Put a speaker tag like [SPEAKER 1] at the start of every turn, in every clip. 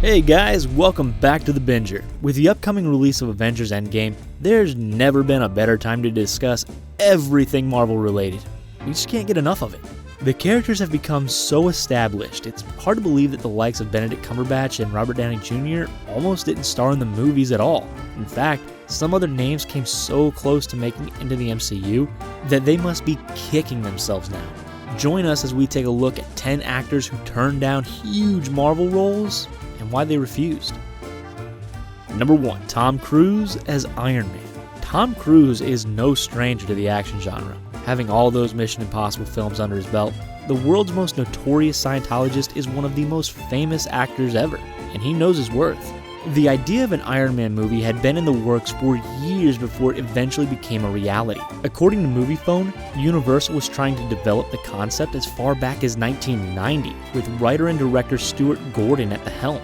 [SPEAKER 1] Hey guys, welcome back to The Binger. With the upcoming release of Avengers Endgame, there's never been a better time to discuss everything Marvel related. We just can't get enough of it. The characters have become so established, it's hard to believe that the likes of Benedict Cumberbatch and Robert Downey Jr. almost didn't star in the movies at all. In fact, some other names came so close to making it into the MCU that they must be kicking themselves now. Join us as we take a look at 10 actors who turned down huge Marvel roles and why they refused. Number 1. Tom Cruise as Iron Man. Tom Cruise is no stranger to the action genre. Having all those Mission Impossible films under his belt, the world's most notorious Scientologist is one of the most famous actors ever, and he knows his worth. The idea of an Iron Man movie had been in the works for years before it eventually became a reality. According to MoviePhone, Universal was trying to develop the concept as far back as 1990, with writer and director Stuart Gordon at the helm.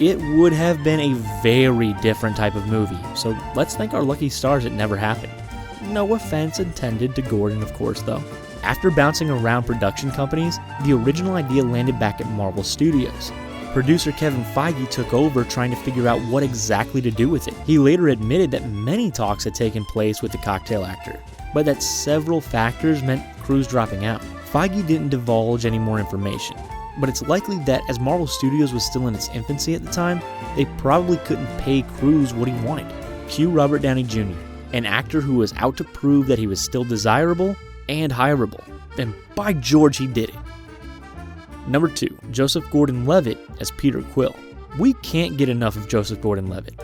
[SPEAKER 1] It would have been a very different type of movie, so let's thank our lucky stars it never happened. No offense intended to Gordon, of course, though. After bouncing around production companies, the original idea landed back at Marvel Studios. Producer Kevin Feige took over trying to figure out what exactly to do with it. He later admitted that many talks had taken place with the cocktail actor, but that several factors meant Cruise dropping out. Feige didn't divulge any more information, but it's likely that as Marvel Studios was still in its infancy at the time, they probably couldn't pay Cruise what he wanted. Cue Robert Downey Jr., an actor who was out to prove that he was still desirable and hireable. And by George, he did it. Number 2. Joseph Gordon-Levitt as Peter Quill. We can't get enough of Joseph Gordon-Levitt.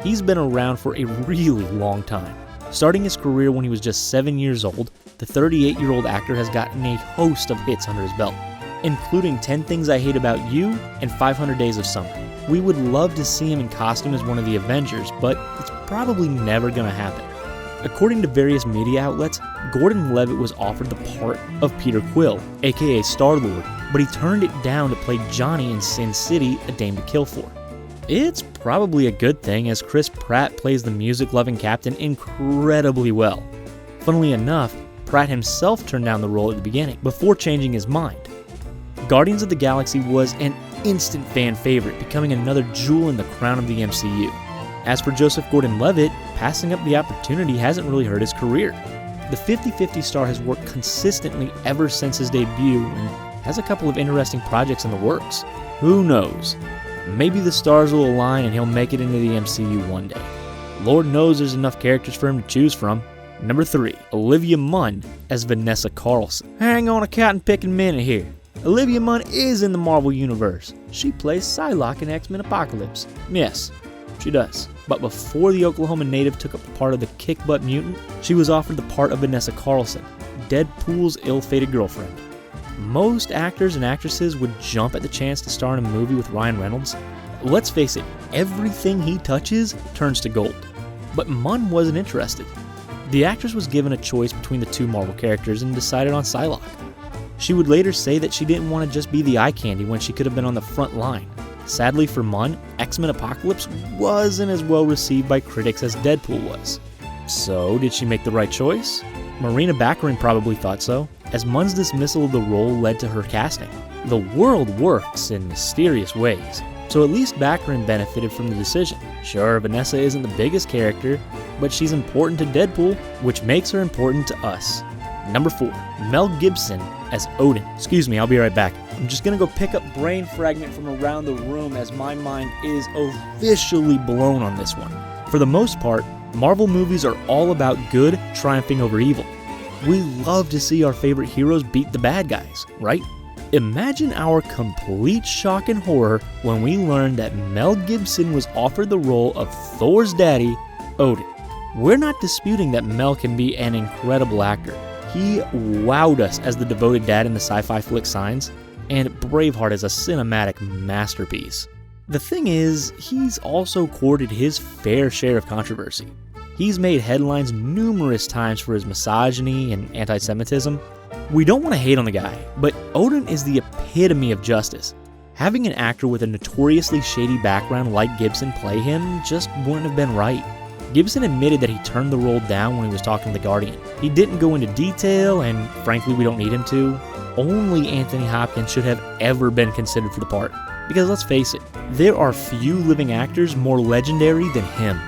[SPEAKER 1] He's been around for a really long time. Starting his career when he was just 7 years old, the 38-year-old actor has gotten a host of hits under his belt, including 10 Things I Hate About You and 500 Days of Summer. We would love to see him in costume as one of the Avengers, but it's probably never going to happen. According to various media outlets, Gordon-Levitt was offered the part of Peter Quill, aka Star-Lord, but he turned it down to play Johnny in Sin City, A Dame to Kill For. It's probably a good thing, as Chris Pratt plays the music-loving captain incredibly well. Funnily enough, Pratt himself turned down the role at the beginning, before changing his mind. Guardians of the Galaxy was an instant fan favorite, becoming another jewel in the crown of the MCU. As for Joseph Gordon-Levitt, passing up the opportunity hasn't really hurt his career. The 50-50 star has worked consistently ever since his debut and has a couple of interesting projects in the works. Who knows? Maybe the stars will align and he'll make it into the MCU one day. Lord knows there's enough characters for him to choose from. Number 3. Olivia Munn as Vanessa Carlson. Hang on a cotton-picking minute here. Olivia Munn is in the Marvel Universe. She plays Psylocke in X-Men Apocalypse. Yes, she does. But before the Oklahoma native took up the part of the kick-butt mutant, she was offered the part of Vanessa Carlson, Deadpool's ill-fated girlfriend. Most actors and actresses would jump at the chance to star in a movie with Ryan Reynolds. Let's face it, everything he touches turns to gold. But Munn wasn't interested. The actress was given a choice between the two Marvel characters and decided on Psylocke. She would later say that she didn't want to just be the eye candy when she could have been on the front line. Sadly for Munn, X-Men Apocalypse wasn't as well received by critics as Deadpool was. So, did she make the right choice? Marina Baccarin probably thought so, as Munn's dismissal of the role led to her casting. The world works in mysterious ways, so at least Baccarin benefited from the decision. Sure, Vanessa isn't the biggest character, but she's important to Deadpool, which makes her important to us. Number 4. Mel Gibson as Odin. Excuse me, I'll be right back. I'm just gonna go pick up brain fragment from around the room as my mind is officially blown on this one. For the most part, Marvel movies are all about good triumphing over evil. We love to see our favorite heroes beat the bad guys, right? Imagine our complete shock and horror when we learned that Mel Gibson was offered the role of Thor's daddy, Odin. We're not disputing that Mel can be an incredible actor. He wowed us as the devoted dad in the sci-fi flick Signs, and Braveheart is a cinematic masterpiece. The thing is, he's also courted his fair share of controversy. He's made headlines numerous times for his misogyny and anti-Semitism. We don't want to hate on the guy, but Odin is the epitome of justice. Having an actor with a notoriously shady background like Gibson play him just wouldn't have been right. Gibson admitted that he turned the role down when he was talking to The Guardian. He didn't go into detail, and frankly we don't need him to. Only Anthony Hopkins should have ever been considered for the part. Because let's face it, there are few living actors more legendary than him.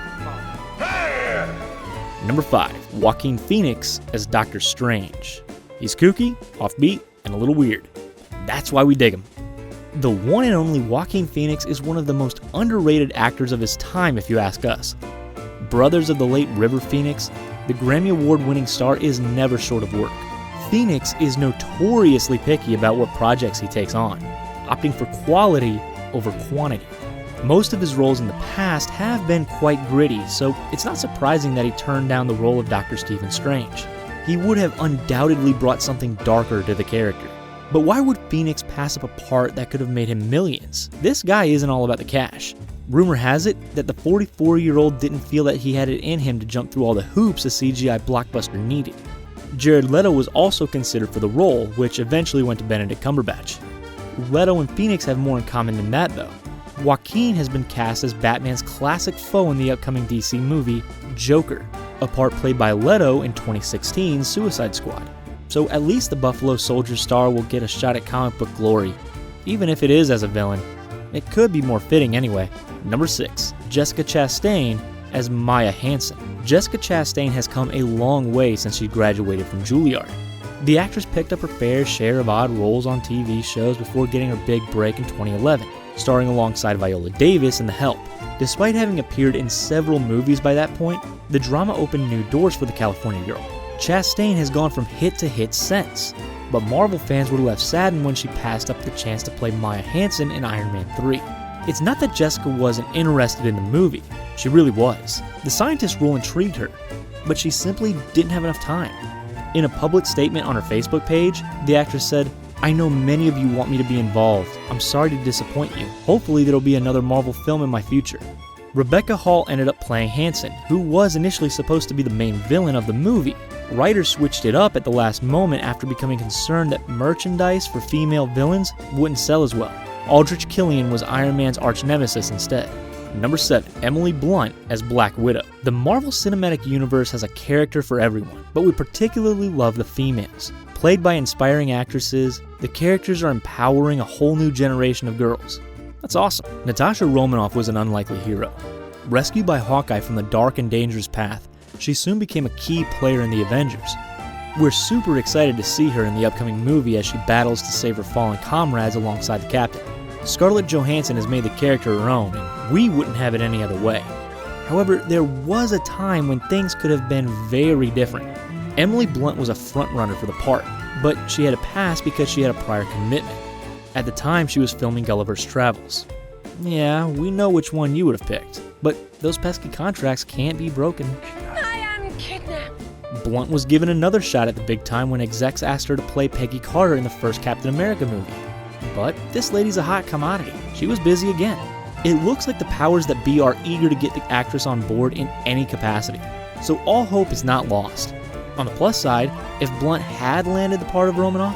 [SPEAKER 1] Number 5. Joaquin Phoenix as Doctor Strange. He's kooky, offbeat, and a little weird. That's why we dig him. The one and only Joaquin Phoenix is one of the most underrated actors of his time, if you ask us. Brothers of the late River Phoenix, the Grammy Award-winning star is never short of work. Phoenix is notoriously picky about what projects he takes on, opting for quality over quantity. Most of his roles in the past have been quite gritty, so it's not surprising that he turned down the role of Dr. Stephen Strange. He would have undoubtedly brought something darker to the character. But why would Phoenix pass up a part that could have made him millions? This guy isn't all about the cash. Rumor has it that the 44-year-old didn't feel that he had it in him to jump through all the hoops a CGI blockbuster needed. Jared Leto was also considered for the role, which eventually went to Benedict Cumberbatch. Leto and Phoenix have more in common than that, though. Joaquin has been cast as Batman's classic foe in the upcoming DC movie, Joker, a part played by Leto in 2016's Suicide Squad. So at least the Buffalo Soldier star will get a shot at comic book glory. Even if it is as a villain, it could be more fitting anyway. Number 6. Jessica Chastain as Maya Hansen. Jessica Chastain has come a long way since she graduated from Juilliard. The actress picked up her fair share of odd roles on TV shows before getting her big break in 2011, starring alongside Viola Davis in The Help. Despite having appeared in several movies by that point, the drama opened new doors for the California girl. Chastain has gone from hit to hit since, but Marvel fans were left saddened when she passed up the chance to play Maya Hansen in Iron Man 3. It's not that Jessica wasn't interested in the movie, she really was. The scientist role intrigued her, but she simply didn't have enough time. In a public statement on her Facebook page, the actress said, "I know many of you want me to be involved. I'm sorry to disappoint you. Hopefully there'll be another Marvel film in my future." Rebecca Hall ended up playing Hansen, who was initially supposed to be the main villain of the movie. Writers switched it up at the last moment after becoming concerned that merchandise for female villains wouldn't sell as well. Aldrich Killian was Iron Man's arch-nemesis instead. Number 7. Emily Blunt as Black Widow. The Marvel Cinematic Universe has a character for everyone, but we particularly love the females. Played by inspiring actresses, the characters are empowering a whole new generation of girls. That's awesome. Natasha Romanoff was an unlikely hero. Rescued by Hawkeye from the dark and dangerous path, she soon became a key player in the Avengers. We're super excited to see her in the upcoming movie as she battles to save her fallen comrades alongside the Captain. Scarlett Johansson has made the character her own, and we wouldn't have it any other way. However, there was a time when things could have been very different. Emily Blunt was a frontrunner for the part, but she had to pass because she had a prior commitment. At the time, she was filming Gulliver's Travels. Yeah, we know which one you would have picked, but those pesky contracts can't be broken.
[SPEAKER 2] I am kidnapped.
[SPEAKER 1] Blunt was given another shot at the big time when execs asked her to play Peggy Carter in the first Captain America movie. But this lady's a hot commodity. She was busy again. It looks like the powers that be are eager to get the actress on board in any capacity, so all hope is not lost. On the plus side, if Blunt had landed the part of Romanoff,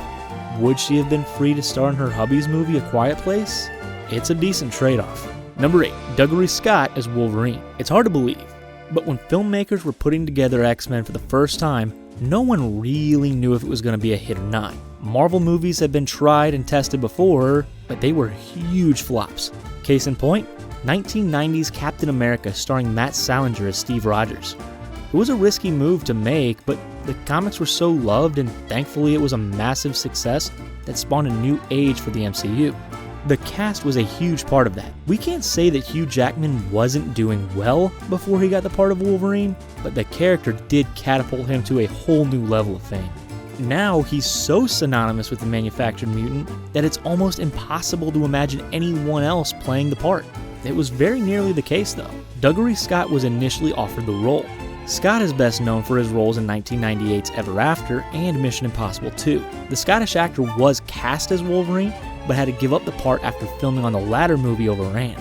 [SPEAKER 1] would she have been free to star in her hubby's movie A Quiet Place? It's a decent trade-off. Number 8. Dougray Scott as Wolverine. It's hard to believe, but when filmmakers were putting together X-Men for the first time, no one really knew if it was going to be a hit or not. Marvel movies had been tried and tested before, but they were huge flops. Case in point, 1990's Captain America starring Matt Salinger as Steve Rogers. It was a risky move to make, but the comics were so loved and thankfully it was a massive success that spawned a new age for the MCU. The cast was a huge part of that. We can't say that Hugh Jackman wasn't doing well before he got the part of Wolverine, but the character did catapult him to a whole new level of fame. Now he's so synonymous with the manufactured mutant that it's almost impossible to imagine anyone else playing the part. It was very nearly the case though. Dougray Scott was initially offered the role. Scott is best known for his roles in 1998's Ever After and Mission Impossible 2. The Scottish actor was cast as Wolverine, but had to give up the part after filming on the latter movie overran.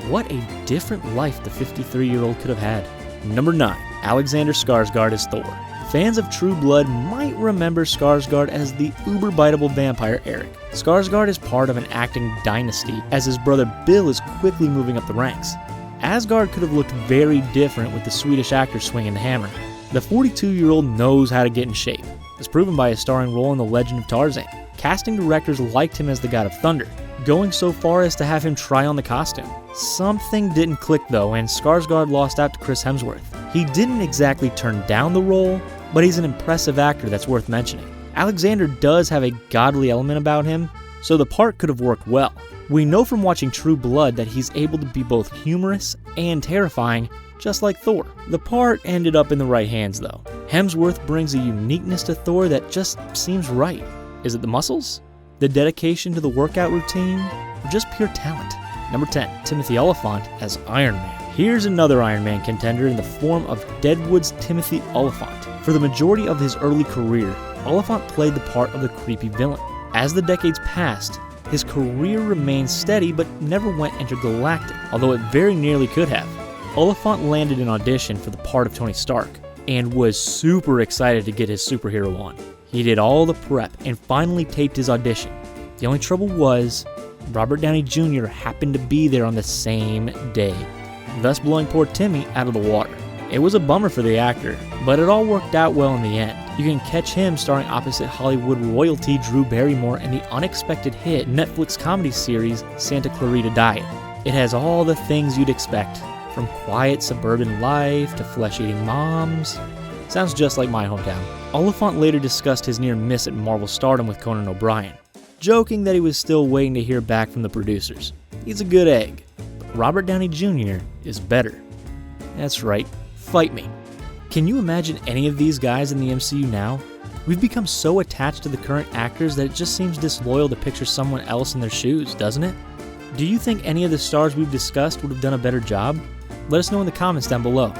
[SPEAKER 1] What a different life the 53-year-old could have had. Number 9. Alexander Skarsgård as Thor. Fans of True Blood might remember Skarsgård as the uber-biteable vampire Eric. Skarsgård is part of an acting dynasty, as his brother Bill is quickly moving up the ranks. Asgard could have looked very different with the Swedish actor swinging the hammer. The 42-year-old knows how to get in shape, as proven by his starring role in The Legend of Tarzan. Casting directors liked him as the God of Thunder, going so far as to have him try on the costume. Something didn't click though, and Skarsgård lost out to Chris Hemsworth. He didn't exactly turn down the role, but he's an impressive actor that's worth mentioning. Alexander does have a godly element about him, so the part could have worked well. We know from watching True Blood that he's able to be both humorous and terrifying, just like Thor. The part ended up in the right hands though. Hemsworth brings a uniqueness to Thor that just seems right. Is it the muscles? The dedication to the workout routine? Or just pure talent? Number 10, Timothy Olyphant as Iron Man. Here's another Iron Man contender in the form of Deadwood's Timothy Olyphant. For the majority of his early career, Olyphant played the part of the creepy villain. As the decades passed, his career remained steady but never went intergalactic, although it very nearly could have. Olyphant landed an audition for the part of Tony Stark, and was super excited to get his superhero on. He did all the prep and finally taped his audition. The only trouble was, Robert Downey Jr. happened to be there on the same day, thus blowing poor Timmy out of the water. It was a bummer for the actor, but it all worked out well in the end. You can catch him starring opposite Hollywood royalty Drew Barrymore in the unexpected hit Netflix comedy series Santa Clarita Diet. It has all the things you'd expect, from quiet suburban life to flesh-eating moms. Sounds just like my hometown. Olyphant later discussed his near miss at Marvel stardom with Conan O'Brien, joking that he was still waiting to hear back from the producers. He's a good egg, but Robert Downey Jr. is better. That's right, fight me. Can you imagine any of these guys in the MCU now? We've become so attached to the current actors that it just seems disloyal to picture someone else in their shoes, doesn't it? Do you think any of the stars we've discussed would have done a better job? Let us know in the comments down below.